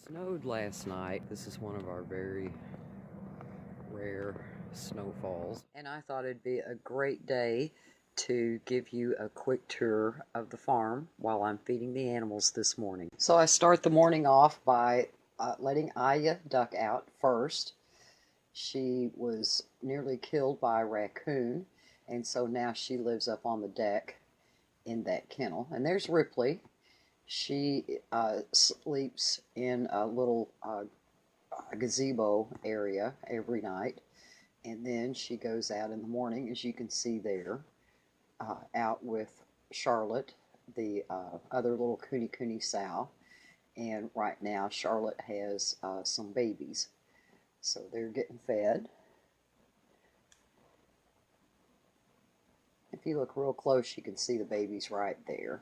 Snowed last night. This is one of our very rare snowfalls. And I thought it'd be a great day to give you a quick tour of the farm while I'm feeding the animals this morning. So I start the morning off by letting Aya duck out first. She was nearly killed by a raccoon, and so now she lives up on the deck in that kennel. And there's Ripley. She sleeps in a little gazebo area every night, and then she goes out in the morning, as you can see there, out with Charlotte, the other little cooney sow. And right now Charlotte has some babies, so they're getting fed. If you look real close, you can see the babies right there.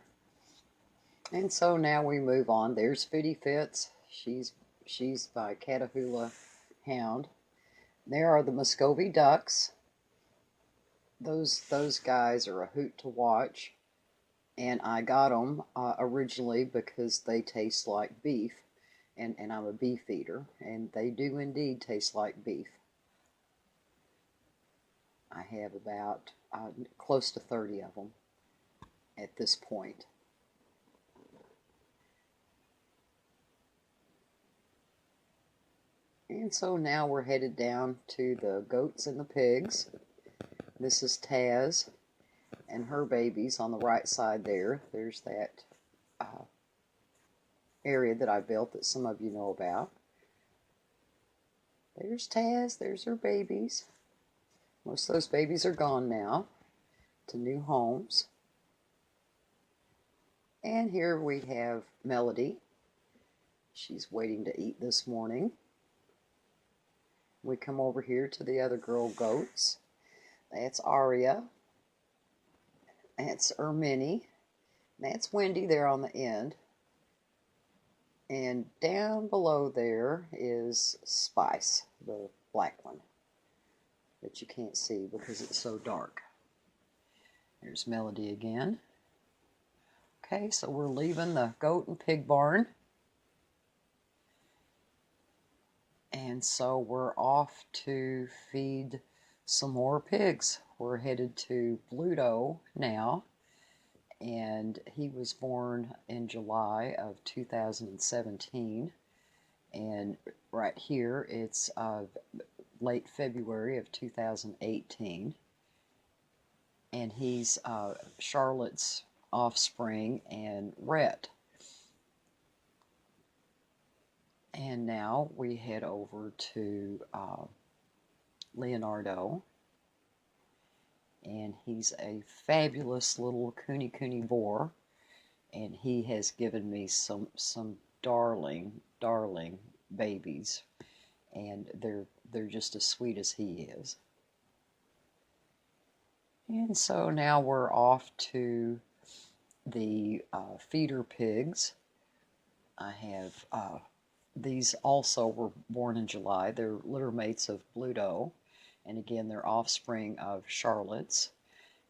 And so now we move on. There's Fitty Fitz. She's by Catahoula Hound. There are the Muscovy Ducks. Those guys are a hoot to watch. And I got them originally because they taste like beef. And I'm a beef eater. And they do indeed taste like beef. I have about close to 30 of them at this point. And so now we're headed down to the goats and the pigs. This is Taz and her babies on the right side there. There's that area that I built that some of you know about. There's Taz, there's her babies. Most of those babies are gone now to new homes. And here we have Melody. She's waiting to eat this morning. We come over here to the other girl goats. That's Aria. That's Ermini. That's Wendy there on the end. And down below there is Spice, the black one, that you can't see because it's so dark. There's Melody again. Okay, so we're leaving the goat and pig barn. And so we're off to feed some more pigs. We're headed to Bluto now, and he was born in July of 2017. And right here it's late February of 2018. And he's Charlotte's offspring and Rhett. And now we head over to Leonardo, and he's a fabulous little cooney boar, and he has given me some darling babies, and they're just as sweet as he is. And so now we're off to the feeder pigs. I have these also were born in July. They're litter mates of Bluto, and again, they're offspring of Charlotte's.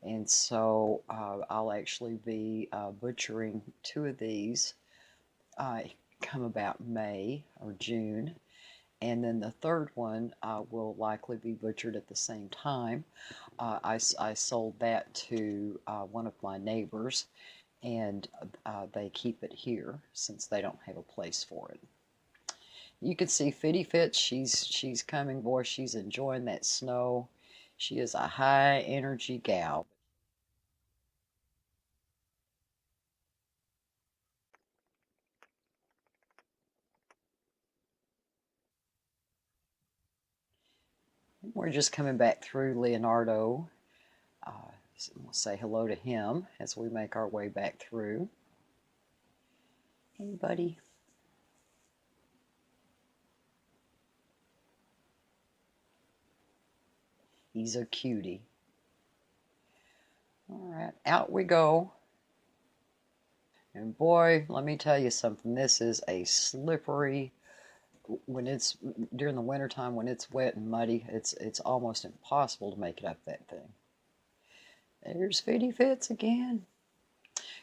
And so I'll actually be butchering two of these come about May or June. And then the third one will likely be butchered at the same time. I sold that to one of my neighbors, and they keep it here since they don't have a place for it. You can see Fitty Fitz, she's coming, boy, she's enjoying that snow. She is a high energy gal. We're just coming back through Leonardo. We'll say hello to him as we make our way back through. Hey, buddy. He's a cutie. All right, out we go. And boy, let me tell you something. This is a slippery, when it's during the wintertime, when it's wet and muddy, it's almost impossible to make it up that thing. There's Fitty Fitz again.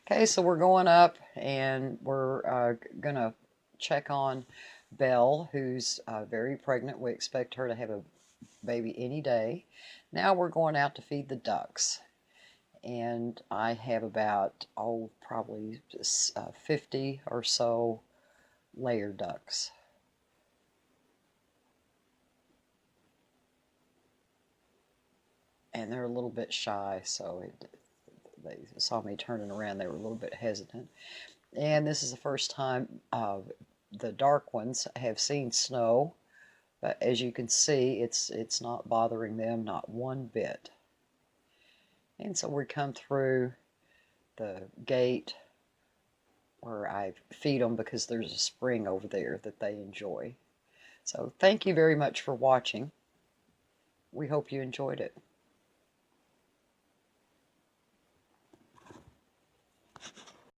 Okay, so we're going up, and we're going to check on Belle, who's very pregnant. We expect her to have a baby any day. Now we're going out to feed the ducks. And I have about, probably 50 or so layer ducks. And they're a little bit shy, so they saw me turning around. They were a little bit hesitant. And this is the first time the dark ones have seen snow. But as you can see, it's not bothering them, not one bit. And so we come through the gate where I feed them because there's a spring over there that they enjoy. So thank you very much for watching. We hope you enjoyed it.